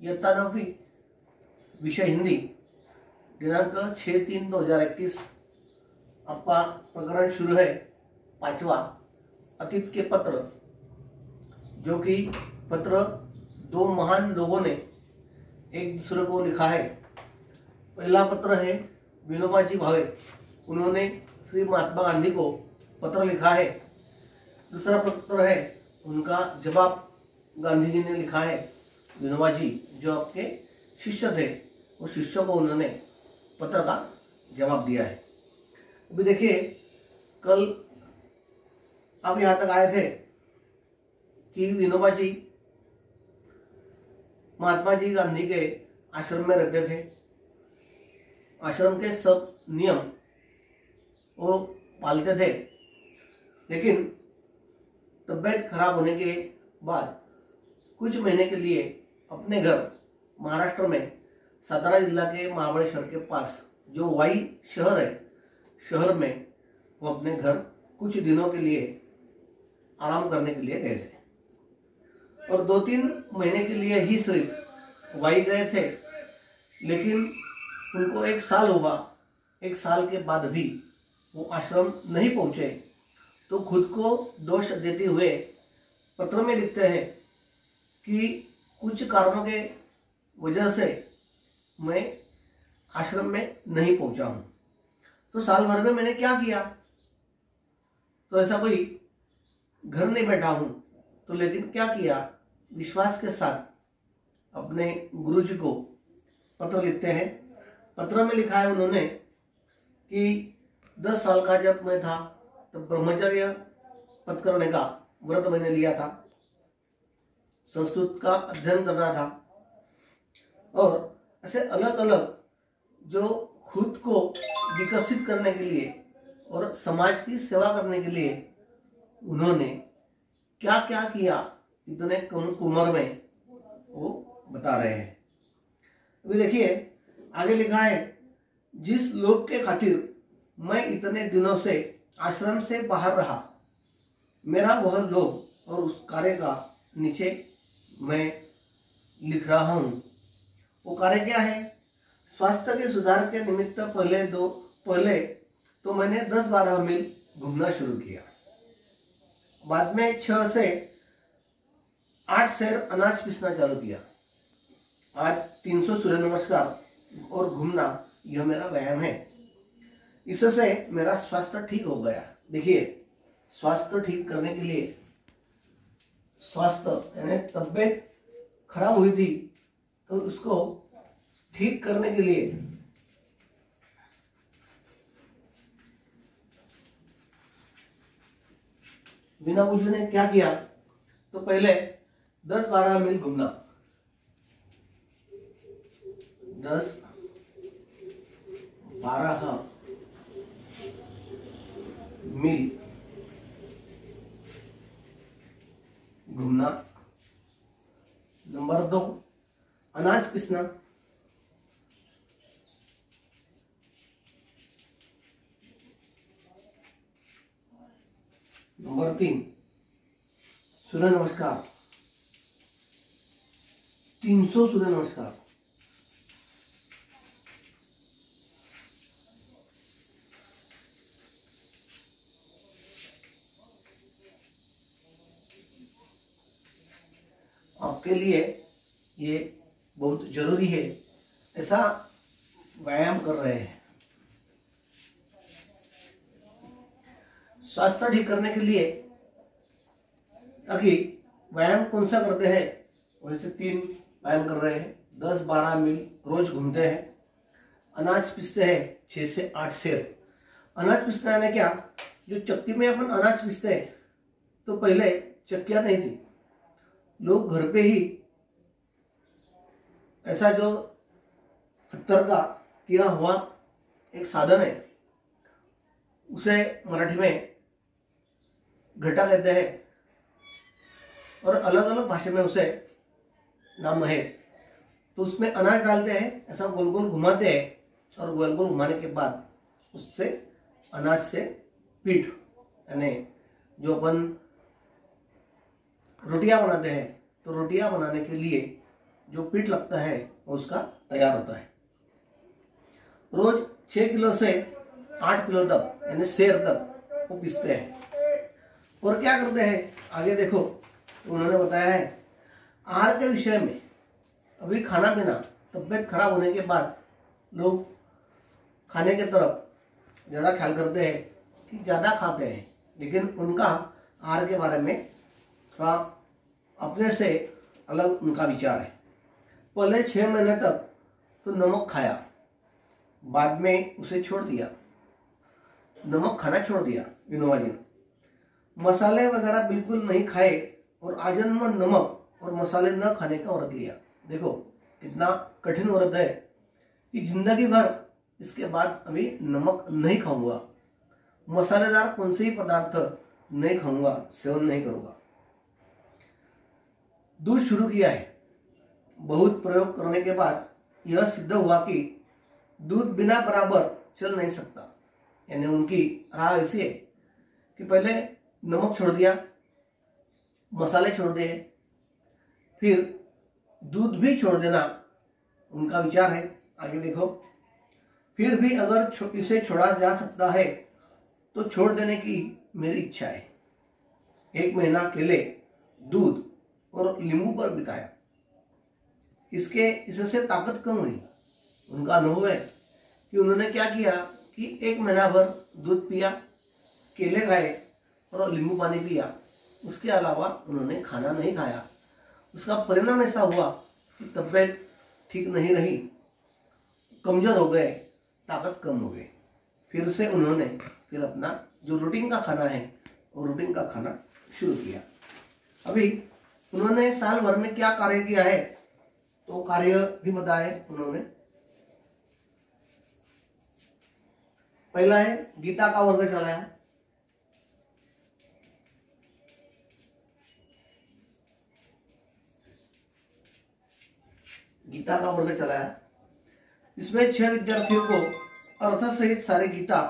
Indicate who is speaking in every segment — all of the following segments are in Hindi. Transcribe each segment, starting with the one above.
Speaker 1: इयत्ता 9वी, विषय हिंदी, दिनांक 6/3/2021। आपका प्रकरण शुरू है 5वां, अतीत के पत्र, जो कि पत्र दो महान लोगों ने एक दूसरे को लिखा है। पहला पत्र है विनोबाजी भावे, उन्होंने श्री महात्मा गांधी को पत्र लिखा है। दूसरा पत्र है उनका जवाब, गांधी जी ने लिखा है। विनोबा जी जो आपके शिष्य थे, उस शिष्य को उन्होंने पत्र का जवाब दिया है। अभी देखिए, कल आप यहाँ तक आए थे कि विनोबा जी महात्मा जी गांधी के आश्रम में रहते थे। आश्रम के सब नियम वो पालते थे, लेकिन तबीयत खराब होने के बाद कुछ महीने के लिए अपने घर महाराष्ट्र में सातारा जिला के महाबळेश्वर के पास जो वाई शहर है, शहर में वो अपने घर कुछ दिनों के लिए आराम करने के लिए गए थे। और 2-3 महीने के लिए ही सिर्फ वाई गए थे, लेकिन उनको 1 साल हुआ। 1 साल के बाद भी वो आश्रम नहीं पहुंचे, तो खुद को दोष देते हुए पत्र में लिखते हैं कि कुछ कारणों के वजह से मैं आश्रम में नहीं पहुंचा हूं। तो साल भर में मैंने क्या किया, तो ऐसा कोई घर नहीं बैठा हूं, तो लेकिन क्या किया, विश्वास के साथ अपने गुरुजी को पत्र लिखते हैं। पत्र में लिखा है उन्होंने कि 10 साल का जब मैं था तब ब्रह्मचर्य पद करने का व्रत मैंने लिया था, संस्कृत का अध्ययन करना था, और ऐसे अलग अलग जो खुद को विकसित करने के लिए और समाज की सेवा करने के लिए उन्होंने क्या क्या किया, इतने कम उम्र में वो बता रहे हैं। अभी देखिए, आगे लिखा है, जिस लोभ के खातिर मैं इतने दिनों से आश्रम से बाहर रहा, मेरा वह लोभ और उस कार्य का नीचे मैं लिख रहा हूं। वो कार्य क्या है? स्वास्थ्य के सुधार के निमित्त पहले तो मैंने 10-12 मील घूमना शुरू किया। बाद में 6 से 8 सेर अनाज पीसना चालू किया। आज 300 सूर्य नमस्कार और घूमना यह मेरा व्यायाम है। इससे मेरा स्वास्थ्य ठीक हो गया। देखिए, स्वास्थ्य ठीक करने के लिए, स्वास्थ्य यानी तबीयत खराब हुई थी, तो उसको ठीक करने के लिए विनोबा जी ने क्या किया, तो पहले 10-12 मील घूमना, 10-12 मील घूमना। नंबर 2, अनाज पीसना। नंबर 3, सूर्य नमस्कार, 300 सूर्य नमस्कार। आपके लिए ये बहुत जरूरी है, ऐसा व्यायाम कर रहे हैं। स्वास्थ्य ठीक करने के लिए अभी व्यायाम कौन सा करते हैं, वैसे 3 व्यायाम कर रहे हैं। 10-12 मील रोज घूमते हैं, अनाज पीसते हैं 6 से 8 सेर। अनाज पीसना यानी क्या, जो चक्की में अपन अनाज पीसते हैं, तो पहले चक्कियां नहीं थी, लोग घर पे ही ऐसा जो पत्थर का किया हुआ एक साधन है, उसे मराठी में घटा कहते हैं, और अलग अलग भाषा में उसे नाम है। तो उसमें अनाज डालते हैं, ऐसा गोल गोल घुमाते हैं, और गोल गोल घुमाने के बाद उससे अनाज से पीठ यानी जो अपन रोटियां बनाते हैं, तो रोटियां बनाने के लिए जो पीठ लगता है वो उसका तैयार होता है। रोज 6 किलो से 8 किलो तक यानी सेर तक वो पीसते हैं। और क्या करते हैं आगे देखो, तो उन्होंने बताया है आहार के विषय में। अभी खाना पीना तबियत खराब होने के बाद लोग खाने की तरफ ज़्यादा ख्याल करते हैं कि ज़्यादा खाते हैं, लेकिन उनका आहार के बारे में थोड़ा अपने से अलग उनका विचार है। पहले 6 महीने तक तो नमक खाया, बाद में उसे छोड़ दिया, नमक खाना छोड़ दिया विनोबा जी ने। मसाले वगैरह बिल्कुल नहीं खाए और आजन्म नमक और मसाले न खाने का व्रत लिया। देखो कितना कठिन व्रत है कि जिंदगी भर इसके बाद अभी नमक नहीं खाऊंगा, मसालेदार कौन से ही पदार्थ नहीं खाऊंगा, सेवन नहीं करूंगा। दूध शुरू किया है। बहुत प्रयोग करने के बाद यह सिद्ध हुआ कि दूध बिना बराबर चल नहीं सकता। यानी उनकी राह ऐसी है कि पहले नमक छोड़ दिया, मसाले छोड़ दिए, फिर दूध भी छोड़ देना उनका विचार है। आगे देखो, फिर भी अगर इसे छोड़ा जा सकता है तो छोड़ देने की मेरी इच्छा है। 1 महीना केले, दूध और नींबू पर बिताया। इससे ताकत कम हुई। उनका अनुभव है कि उन्होंने क्या किया कि 1 महीना भर दूध पिया, केले खाए और नींबू पानी पिया। उसके अलावा उन्होंने खाना नहीं खाया। उसका परिणाम ऐसा हुआ कि तबीयत ठीक नहीं रही, कमजोर हो गए, ताकत कम हो गई। फिर से उन्होंने फिर अपना जो रूटीन का खाना है वो रूटीन का खाना शुरू किया। अभी उन्होंने साल भर में क्या कार्य किया है तो कार्य भी बताए उन्होंने। पहला है गीता का वर्ग चलाया। गीता का वर्ग चलाया। इसमें 6 विद्यार्थियों को अर्थ सहित सारी गीता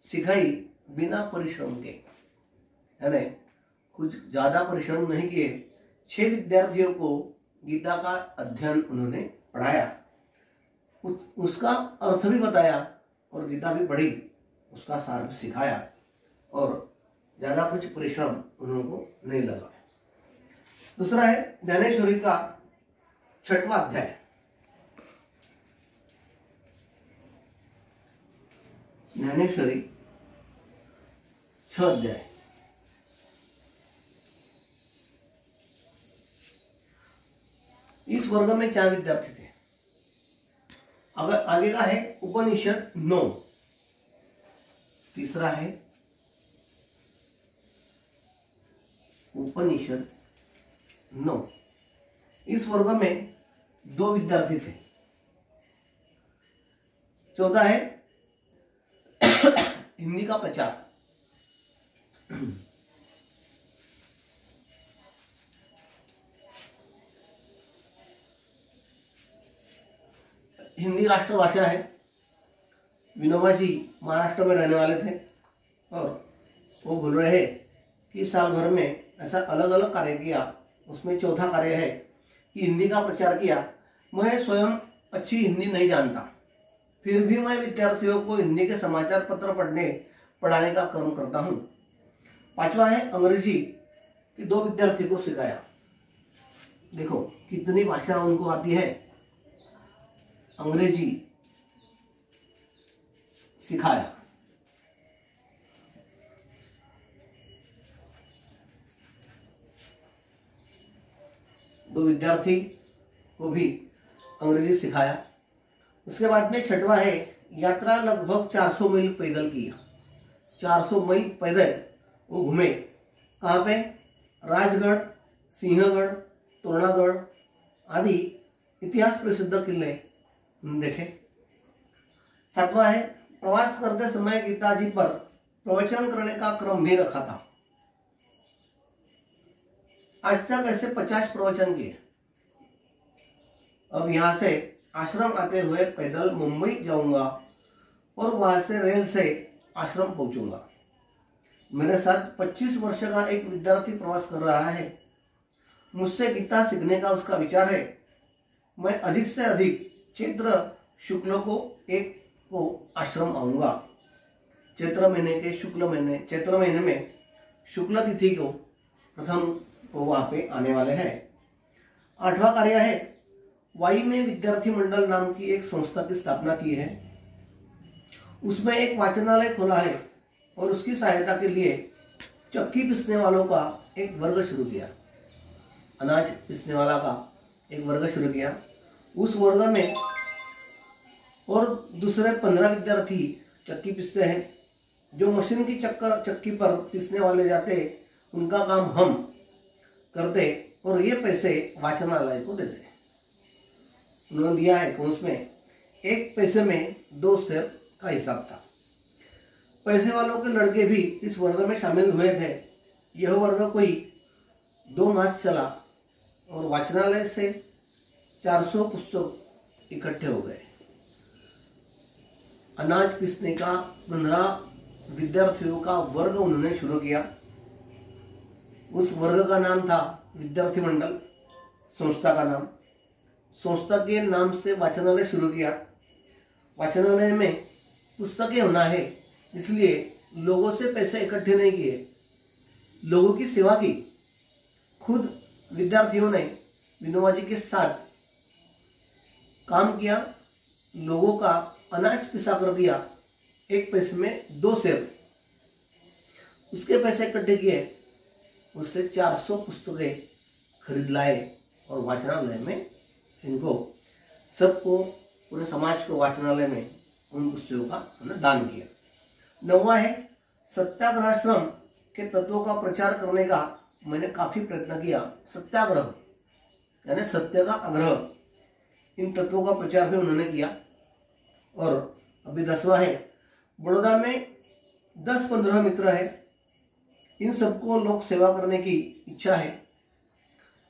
Speaker 1: सिखाई बिना परिश्रम के। यानी कुछ ज्यादा परिश्रम नहीं किए, 6 विद्यार्थियों को गीता का अध्ययन उन्होंने पढ़ाया, उसका अर्थ भी बताया और गीता भी पढ़ी, उसका सार भी सिखाया और ज्यादा कुछ परिश्रम उन्होंने नहीं लगा। दूसरा है ज्ञानेश्वरी का 6वां अध्याय। ज्ञानेश्वरी 6 अध्याय। इस वर्ग में 4 विद्यार्थी थे। अगर आगे का है उपनिषद 9। तीसरा है उपनिषद 9। इस वर्ग में 2 विद्यार्थी थे। 14 है हिंदी का प्रचार। हिंदी राष्ट्रभाषा है। विनोबा जी महाराष्ट्र में रहने वाले थे और वो बोल रहे हैं कि साल भर में ऐसा अलग अलग कार्य किया। उसमें चौथा कार्य है कि हिंदी का प्रचार किया। मैं स्वयं अच्छी हिंदी नहीं जानता, फिर भी मैं विद्यार्थियों को हिंदी के समाचार पत्र पढ़ाने का क्रम करता हूँ। 5वां है अंग्रेजी कि 2 विद्यार्थी को सिखाया। देखो कितनी भाषा उनको आती है, अंग्रेजी सिखाया। दो विद्यार्थी को भी अंग्रेजी सिखाया। उसके बाद में 6वां है यात्रा लगभग 400 मील पैदल किया। 400 मील पैदल वो घूमे। कहाँ पे? राजगढ़, सिंहगढ़, तोरणागढ़ आदि इतिहास प्रसिद्ध किले देखे। 7वां है प्रवास करते समय गीता जी पर प्रवचन करने का क्रम भी रखा था। आज तक ऐसे 50 प्रवचन किए। अब यहां से आश्रम आते हुए पैदल मुंबई जाऊंगा और वहां से रेल से आश्रम पहुंचूंगा। मेरे साथ 25 वर्ष का एक विद्यार्थी प्रवास कर रहा है। मुझसे गीता सीखने का उसका विचार है। मैं अधिक से अधिक चैत्र शुक्ल को एक को आश्रम आऊंगा। चैत्र महीने में शुक्ल तिथि को प्रथम वो वहां पे आने वाले हैं। 8वां कार्य है, वाई में विद्यार्थी मंडल नाम की एक संस्था की स्थापना की है। उसमें एक वाचनालय खोला है और उसकी सहायता के लिए चक्की पीसने वालों का एक वर्ग शुरू किया। अनाज पीसने वाला का एक वर्ग शुरू किया। उस वर्ग में और दूसरे 15 विद्यार्थी चक्की पीसते हैं। जो मशीन की चक्की पर पीसने वाले जाते उनका काम हम करते और ये पैसे वाचनालय को देते। उन्होंने दिया है कि उसमें 1 पैसे में 2 शेर का हिसाब था। पैसे वालों के लड़के भी इस वर्ग में शामिल हुए थे। यह वर्ग कोई 2 मास चला और वाचनालय से 400 पुस्तक इकट्ठे हो गए। अनाज पीसने का 15 विद्यार्थियों का वर्ग उन्होंने शुरू किया। उस वर्ग का नाम था विद्यार्थी मंडल। संस्था का नाम, संस्था के नाम से वाचनालय शुरू किया। वाचनालय में पुस्तकें होना है, इसलिए लोगों से पैसे इकट्ठे नहीं किए, लोगों की सेवा की। खुद विद्यार्थियों ने विनोबा जी के साथ काम किया। लोगों का अनाज पिसा कर दिया, 1 पैसे में 2 शेर। उसके पैसे इकट्ठे किए, उससे 400 पुस्तकें खरीद लाए और वाचनालय में इनको सबको, पूरे समाज को वाचनालय में उन पुस्तकों का हमने दान किया। 9वां है, सत्याग्रहाश्रम के तत्वों का प्रचार करने का मैंने काफी प्रयत्न किया। सत्याग्रह यानी सत्य का आग्रह, इन तत्वों का प्रचार भी उन्होंने किया। और अभी 10वां है, बड़ौदा में 10-15 मित्र है। इन सबको लोक सेवा करने की इच्छा है।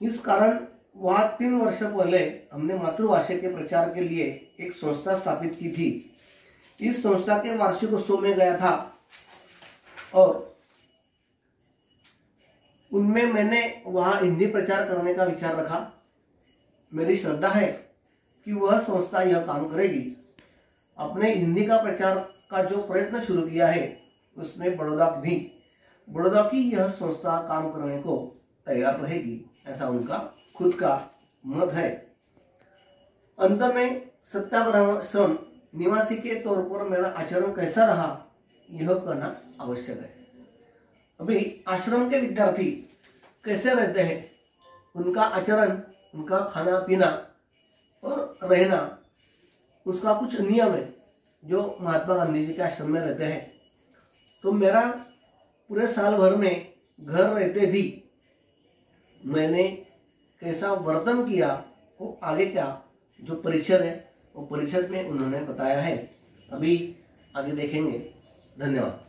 Speaker 1: इस कारण वहाँ 3 वर्ष पहले हमने मातृभाषा के प्रचार के लिए एक संस्था स्थापित की थी। इस संस्था के वार्षिकोत्सव में गया था और उनमें मैंने वहाँ हिंदी प्रचार करने का विचार रखा। मेरी श्रद्धा है कि वह संस्था यह काम करेगी। अपने हिंदी का प्रचार का जो प्रयत्न शुरू किया है उसमें बड़ौदा की यह संस्था काम करने को तैयार रहेगी, ऐसा उनका खुद का मत है। अंत में सत्याग्रहाश्रम निवासी के तौर पर मेरा आचरण कैसा रहा यह कहना आवश्यक है। अभी आश्रम के विद्यार्थी कैसे रहते हैं, उनका आचरण, उनका खाना पीना और रहना, उसका कुछ नियम है जो महात्मा गांधी जी के आश्रम में रहते हैं। तो मेरा पूरे साल भर में घर रहते भी मैंने कैसा वर्तन किया, वो आगे क्या जो परिषद है वो परिषद में उन्होंने बताया है। अभी आगे देखेंगे। धन्यवाद।